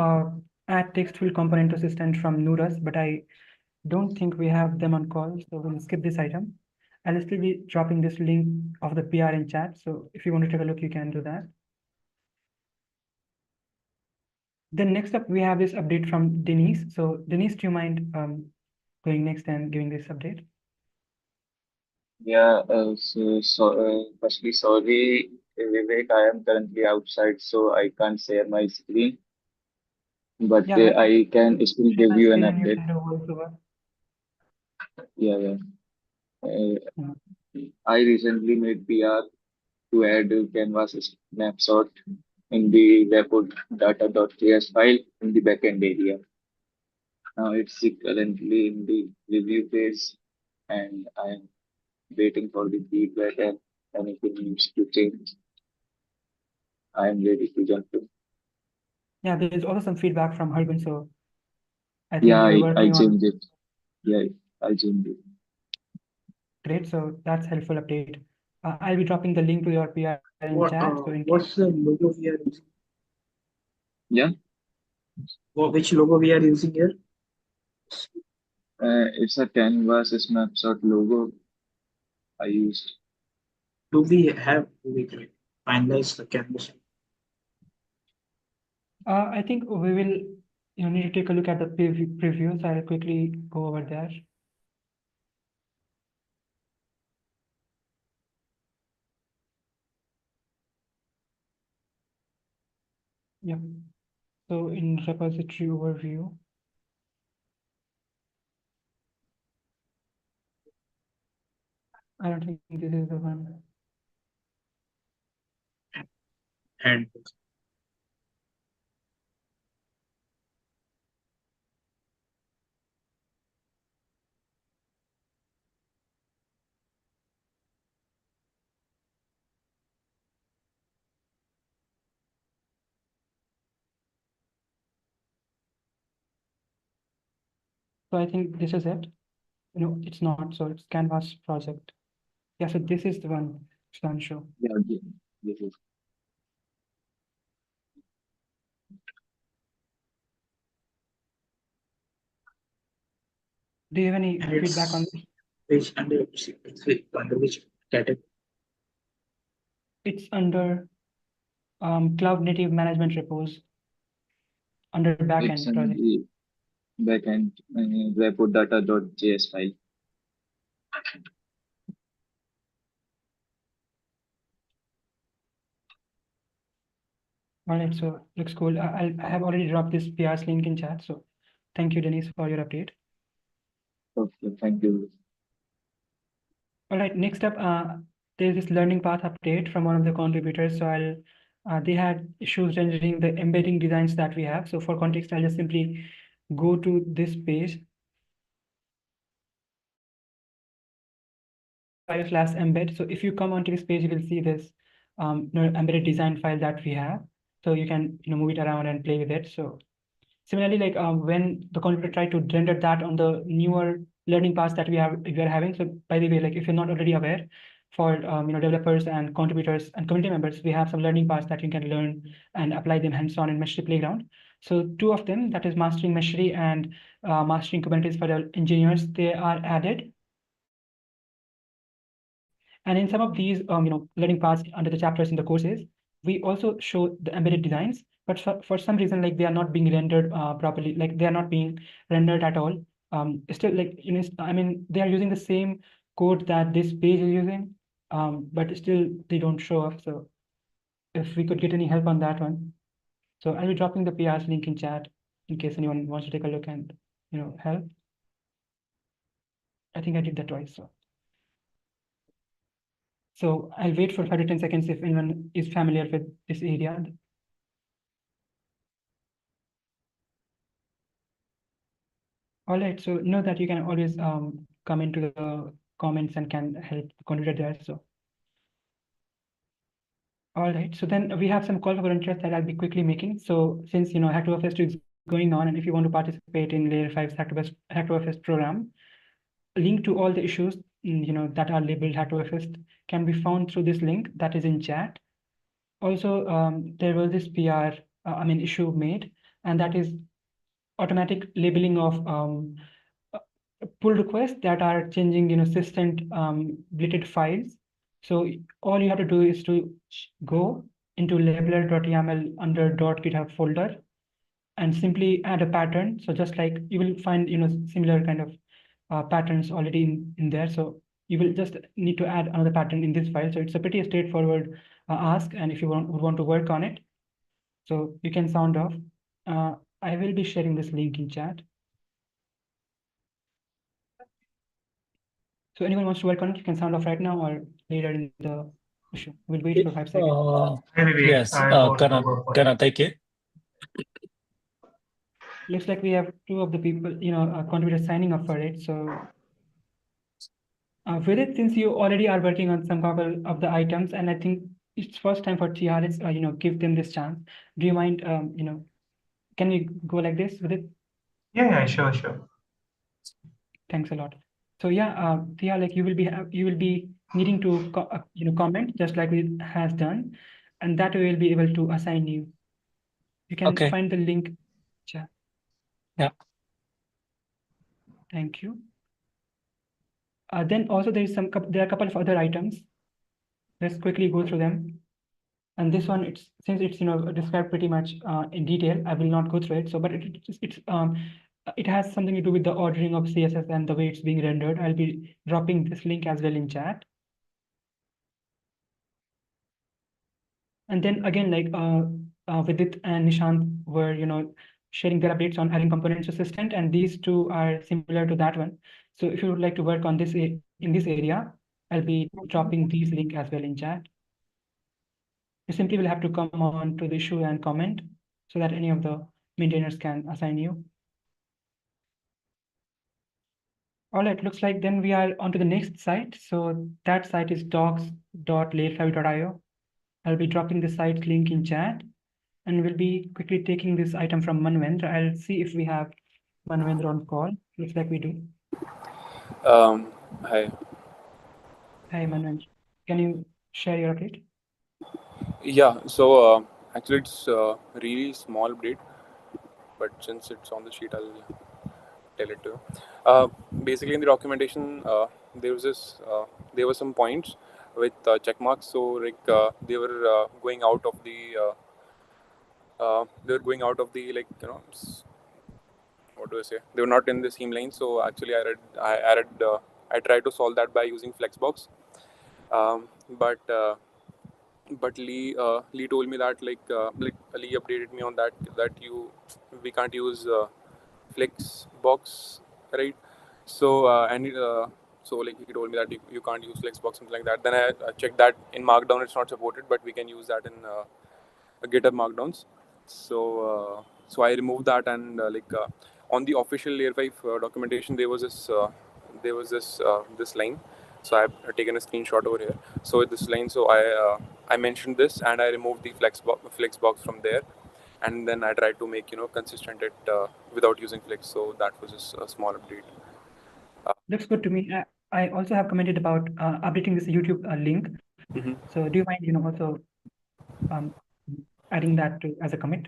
S1: add textful component assistant from Nuras, but I don't think we have them on call, so we'll skip this item. I'll still be dropping this link of the PR in chat. So if you want to take a look, you can do that. Then next up, we have this update from Denise. So Denise, do you mind going next and giving this update?
S3: Yeah, firstly, sorry, Vivek, I am currently outside, so I can't share my screen, but
S1: Yeah,
S3: I can still give you an update. Yeah. I recently made PR to add a canvas snapshot in the report.data.js file in the backend area. Now it's currently in the review phase, and I'm waiting for the feedback, and anything needs to change, I am ready to jump in.
S1: Yeah, there's also some feedback from Harbin, so I think
S3: Yeah,
S1: we're
S3: I
S1: working on.
S3: changed it. Yeah, I changed it.
S1: Great, so that's helpful update. I'll be dropping the link to your PR in chat. So
S5: What's the logo we are using?
S3: Yeah.
S5: Which logo we are using here?
S3: It's a canvas snapshot logo I used.
S5: Do we finalize the canvas?
S1: I think we will need to take a look at the previews. I'll quickly go over there. Yeah. So in repository overview. I don't think this is the one.
S5: And
S1: So I think this is it. No, it's not. So it's Canvas project. Yeah, so this is the one, Sudhanshu.
S3: Yeah, this is.
S1: Do you have any feedback on this?
S5: Which under which category?
S1: It's under Cloud Native Management Repos under backend
S3: It's in
S1: project.
S3: the backend report.data.js file.
S1: All right, so looks cool. I have already dropped this PR's link in chat. So thank you, Denise, for your update.
S3: Okay, thank you.
S1: All right, next up, there's this learning path update from one of the contributors. So I'll they had issues rendering the embedding designs that we have. So for context, I'll just simply go to this page. File/embed. So if you come onto this page, you will see this embedded design file that we have. So you can move it around and play with it. So similarly, like when the computer tried to render that on the newer learning paths that we are having. So by the way, like if you're not already aware, for developers and contributors and community members, we have some learning paths that you can learn and apply them hands-on in Mastery Playground. So two of them, that is Mastering Mastery and Mastering Kubernetes for the engineers, they are added. And in some of these, learning paths under the chapters in the courses, we also show the embedded designs, but for some reason, like they are not being rendered properly, like they are not being rendered at all. Still, like I mean, they are using the same code that this page is using, but still they don't show up. So if we could get any help on that one. So I'll be dropping the PR's link in chat in case anyone wants to take a look and help. I think I did that twice. So I'll wait for 5 to 10 seconds if anyone is familiar with this area. All right, so know that you can always come into the comments and can help contribute there. So, all right, so then we have some call for volunteers that I'll be quickly making. So since Hacktoberfest is going on, and if you want to participate in Layer 5's Hacktoberfest program, link to all the issues that are labeled Hacktoberfest can be found through this link that is in chat. Also, there was this PR, issue made, and that is automatic labeling of pull requests that are changing, system bleated files. So all you have to do is to go into labeler.yaml under .github folder and simply add a pattern. So just like you will find, similar kind of patterns already in there. So you will just need to add another pattern in this file. So it's a pretty straightforward ask. And if you want to work on it, so you can sound off. I will be sharing this link in chat. So anyone wants to work on it, you can sound off right now or later in the issue. We'll wait for 5 seconds.
S4: Yes, can I take it?
S1: Looks like we have 2 of the people, contributors signing up for it. So Vidit, since you already are working on some couple of the items, and I think it's first time for TR, let's give them this chance. Do you mind, can we go like this with it?
S2: Yeah, sure.
S1: Thanks a lot. So yeah, Tia, like you will be needing to comment just like it has done, and that way we'll be able to assign you. You can find the link. Chat.
S4: Yeah.
S1: Thank you. Then also there are a couple of other items. Let's quickly go through them. And this one, since it's described pretty much in detail, I will not go through it. So, but it has something to do with the ordering of CSS and the way it's being rendered. I'll be dropping this link as well in chat. And then again, like Vidit and Nishant were, sharing their updates on adding components assistant, and these two are similar to that one. So if you would like to work on this in this area, I'll be dropping these link as well in chat. You simply will have to come on to the issue and comment so that any of the maintainers can assign you. All right, looks like then we are on to the next site. So that site is docs.layer5.io. I'll be dropping the site link in chat, and we'll be quickly taking this item from Manvendra. I'll see if we have Manvendra on call. Looks like we do.
S11: Hi.
S1: Hi, Manvendra. Can you share your update?
S11: Yeah, so actually it's a really small update, but since it's on the sheet, I'll tell it to you. Basically, in the documentation, there were some points with check marks. So like they were going out of the what do I say? They were not in the seam line. So actually, I tried to solve that by using Flexbox, but Lee told me that Lee updated me on that we can't use Flexbox, right? So so like he told me that you can't use Flexbox, something like that. Then I checked that in Markdown it's not supported, but we can use that GitHub Markdowns. So so I removed that, and on the official layer 5 documentation, there was this line. So I've taken a screenshot over here. So this line, so I mentioned this, and I removed the flex box from there, and then I tried to make consistent it without using flex. So that was just a small update.
S1: Looks good to me. I also have commented about updating this YouTube link.
S11: Mhm.
S1: So do you mind, also adding that as a commit?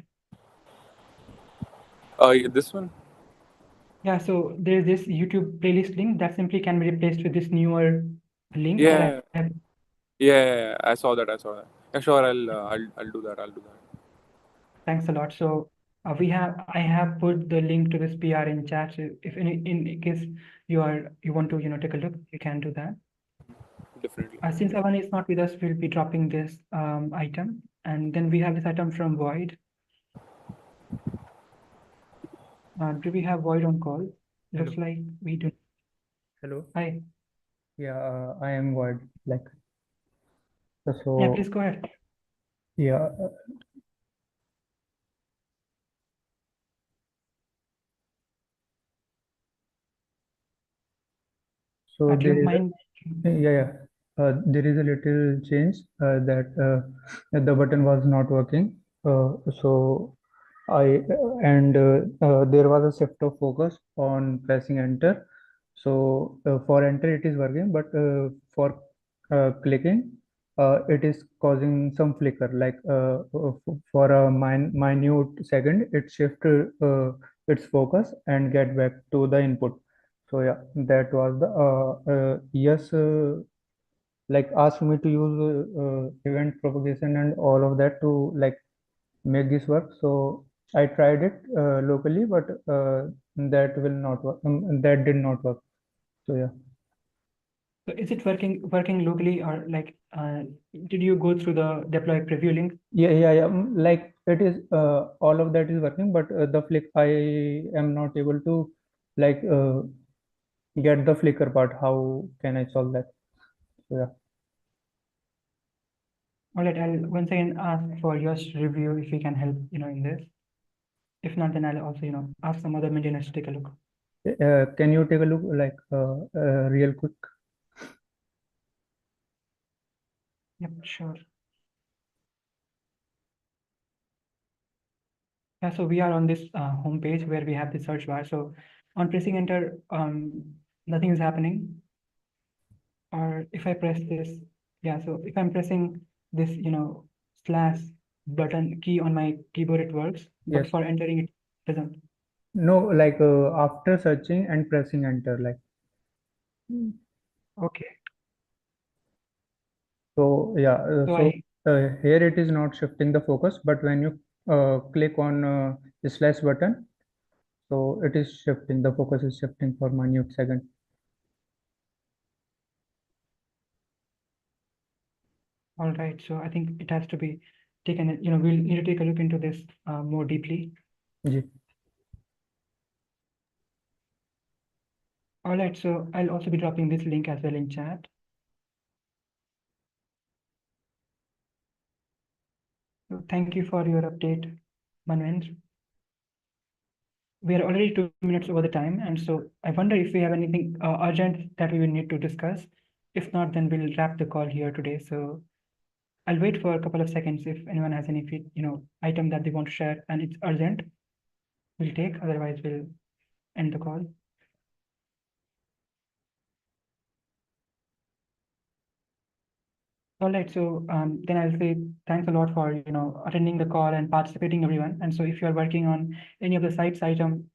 S11: This one?
S1: Yeah, so there's this YouTube playlist link that simply can be replaced with this newer link.
S11: Yeah.
S1: that I have.
S11: Yeah, I saw that. Yeah, sure, I'll do that.
S1: Thanks a lot. So I have put the link to this PR in chat. So if in case you want to take a look, you can do that.
S11: Definitely.
S1: Since Avan is not with us, we'll be dropping this item, and then we have this item from Void. Do we have Void on call? Looks like we do.
S12: Hello.
S1: Hi.
S12: Yeah, I am Void. So
S1: Yeah, please go ahead.
S12: yeah. So
S1: Do you mind?
S12: there is a little change that the button was not working. So there was a shift of focus on pressing enter. So for enter it is working, but for clicking it is causing some flicker. For a minute second, it shift its focus and get back to the input. So yeah, that was the yes. Asked me to use event propagation and all of that to make this work. So I tried it locally, but that will not work. That did not work. So yeah.
S1: So is it working locally, or did you go through the deploy preview link?
S12: Yeah. It is all of that is working, but the flick I am not able to get the flicker part. How can I solve that? So yeah.
S1: All right, I'll once again ask for your review if we can help, in this. If not, then I'll also, ask some other maintainers to take a look.
S12: Can you take a look real quick?
S1: Yep, sure. Yeah, so we are on this home page where we have the search bar. So on pressing enter, nothing is happening. Or if I press this, yeah, so if I'm pressing this, slash button key on my keyboard, it works. But
S12: Yes.
S1: for entering, it doesn't.
S12: No, after searching and pressing enter,
S1: Okay.
S12: So yeah,
S1: So
S12: here it is not shifting the focus, but when you click on the slash button, so it is shifting. The focus is shifting for minute second.
S1: All right, so I think it has to be taken, we'll need to take a look into this more deeply.
S12: Yeah.
S1: All right, so I'll also be dropping this link as well in chat. So thank you for your update, Manvendra. We are already 2 minutes over the time, and so I wonder if we have anything urgent that we will need to discuss. If not, then we'll wrap the call here today. So I'll wait for a couple of seconds if anyone has any item that they want to share and it's urgent. We'll take, otherwise we'll end the call. All right, so then I'll say thanks a lot for attending the call and participating, everyone. And so if you are working on any of the sites item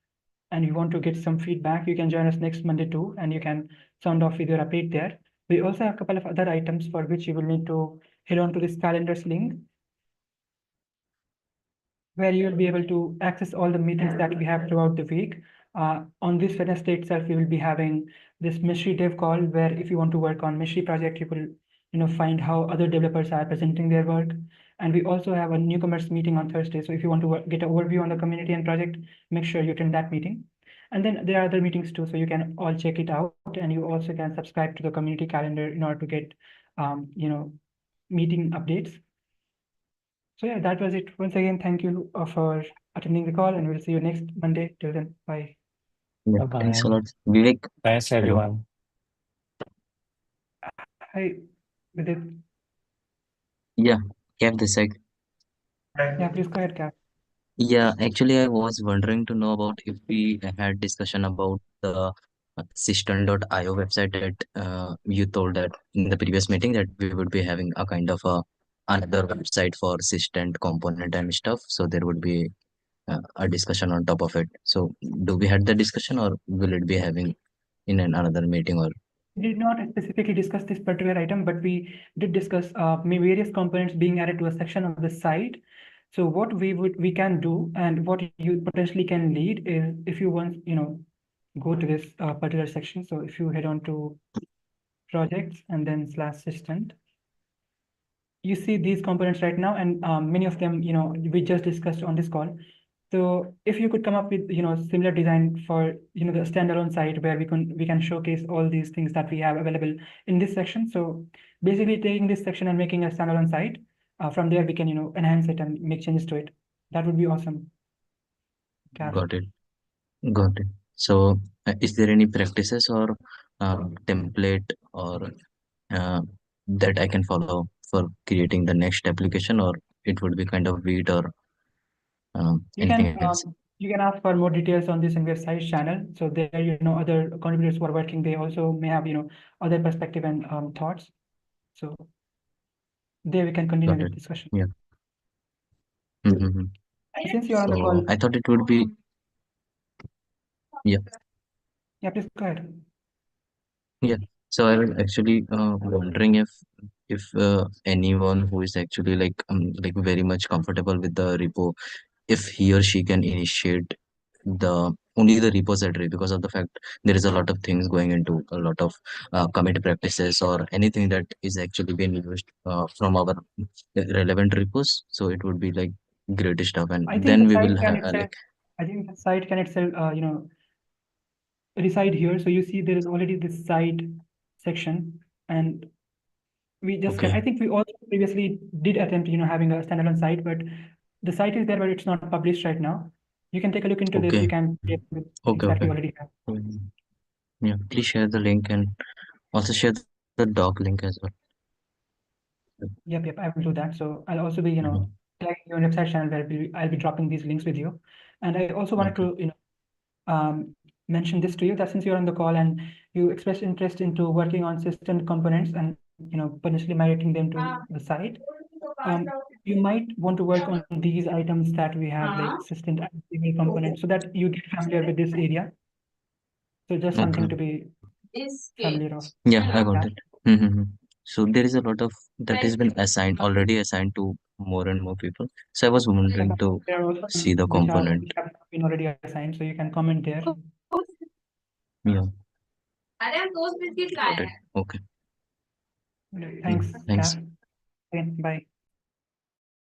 S1: and you want to get some feedback, you can join us next Monday too, and you can sound off with your update there. We also have a couple of other items for which you will need to head on to this calendars link, where you will be able to access all the meetings that we have throughout the week. On this Wednesday itself, we will be having this Mystery Dev call, where if you want to work on Mystery project, you will find how other developers are presenting their work. And we also have a newcomers meeting on Thursday. So if you want to get an overview on the community and project, make sure you attend that meeting. And then there are other meetings too, so you can all check it out, and you also can subscribe to the community calendar in order to get, meeting updates. So yeah, that was it. Once again, thank you for attending the call, and we'll see you next Monday. Till then, bye.
S3: Yeah, thanks a lot. Vivek.
S4: Thanks,
S3: Hello.
S4: everyone.
S1: Hi, Vidit.
S13: Yeah, Kev this side.
S1: Yeah, please go ahead, Cap.
S13: Yeah, actually, I was wondering to know about if we had discussion about the system.io website that you told that in the previous meeting that we would be having a kind of another website for system component and stuff. So there would be a discussion on top of it. So do we had the discussion or will it be having in another meeting or?
S1: We did not specifically discuss this particular item, but we did discuss various components being added to a section of the site. So what we can do and what you potentially can lead is if you want, go to this particular section. So if you head on to projects and then /system, you see these components right now, and many of them, we just discussed on this call. So if you could come up with, similar design for, the standalone site where we can showcase all these things that we have available in this section. So basically taking this section and making a standalone site, from there we can, enhance it and make changes to it. That would be awesome.
S13: Got it. Got it. So is there any practices or template or that I can follow for creating the next application, or it would be kind of weed or anything else?
S1: You can ask for more details on this in their side channel. So there, other contributors who are working, they also may have, other perspective and thoughts. So there we can continue the discussion.
S13: Yeah. Mm-hmm.
S1: Since you're on the
S13: So
S1: call,
S13: I thought it would be, yeah.
S1: yeah, please go ahead.
S13: Yeah. So I was actually wondering if anyone who is actually like very much comfortable with the repo, if he or she can initiate the only the repository, because of the fact there is a lot of things going into a lot of commit practices or anything that is actually being used from our relevant repos. So it would be like great stuff, and
S1: I think
S13: then
S1: the
S13: we
S1: site
S13: will
S1: can
S13: have
S1: itself, I think the site can itself, reside here. So you see there is already this site section, and we just can, I think we also previously did attempt, having a standalone site, but the site is there, but it's not published right now. You can take a look into this. You can check with things that we already have.
S13: Yeah, please share the link and also share the doc link as well.
S1: Yep, I will do that. So I'll also be, tagging your website channel where I'll be dropping these links with you. And I also wanted to, mention this to you, that since you're on the call and you expressed interest into working on system components and, potentially migrating them to the site, you might want to work on these items that we have, like system and components, so that you get familiar with this area. So just something to be familiar of.
S13: Yeah, I got it. Mm-hmm. So there is a lot of that has been already assigned to more and more people. So I was wondering to
S1: There are also
S13: see the
S1: which
S13: component.
S1: have been already assigned, so you can comment there.
S13: Yeah. Got it. Okay.
S1: Thanks,
S13: Thanks.
S1: Bye.